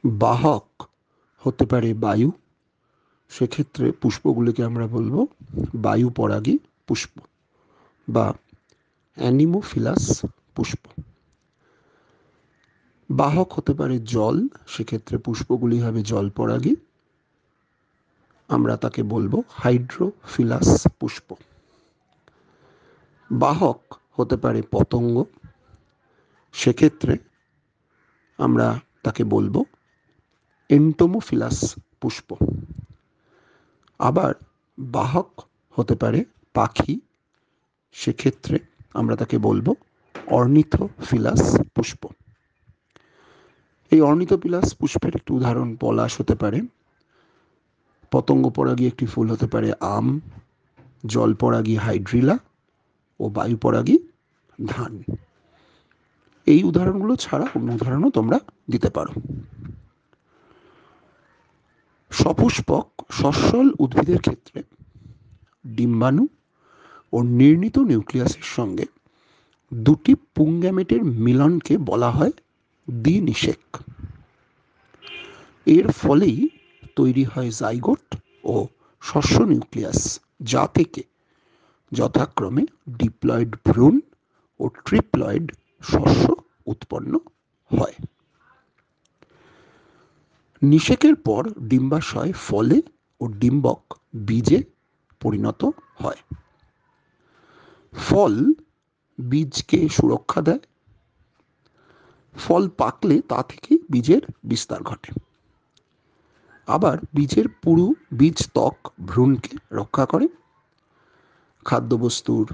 বাহক হতে পারে বায়ু, সেক্ষেত্রে পুষ্পগুলিকে আমরা বলবো বায়ু পরাগী পুষ্প বা অ্যানিমোফিলাস পুষ্প। বাহক হতে পারে জল, সেক্ষেত্রে পুষ্পগুলি হবে জল পরাগী, আমরা তাকে বলবো হাইড্রোফিলাস পুষ্প। বাহক হতে পারে পতঙ্গ, সেক্ষেত্রে আমরা তাকে বলবো এন্টোমোফিলাস পুষ্প। আবার বাহক হতে পারে পাখি, সেক্ষেত্রে আমরা তাকে বলবো অর্নিথোফিলাস পুষ্প। এই অর্নিথোফিলাস পুষ্পের একটি উদাহরণ পলাশ হতে পারে, পতঙ্গ পরাগী একটি ফুল হতে পারে আম, জল পরাগী হাইড্রিলা ও বায়ু পরাগী ধান। এই উদাহরণগুলো ছাড়া অন্য উদাহরণও তোমরা দিতে পারো। সপুষ্পক সস্যল উদ্ভিদের ক্ষেত্রে ডিম্বাণু ও নির্ণীত নিউক্লিয়াসের সঙ্গে দুটি পুংগ্যামেটের মিলনকে বলা হয় দ্বিনিষেক। এর ফলেই তৈরি হয় জাইগোট ও শস্য নিউক্লিয়াস, যা থেকে যথাক্রমে ডিপ্লয়েড ভ্রূণ ও ট্রিপ্লয়েড শস্য উৎপন্ন হয়। নিষেকের পর ডিম্বাশয় ফলে ও ডিম্বক বীজে পরিণত হয়। ফল বীজকে সুরক্ষা দেয়, ফল পাকলে তা থেকে বীজের বিস্তার ঘটে। আবার বীজের পুরু বীজত্বক ভ্রূণকে রক্ষা করে, খাদ্যবস্তুর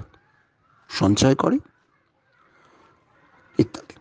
সঞ্চয় করে ইত্যাদি।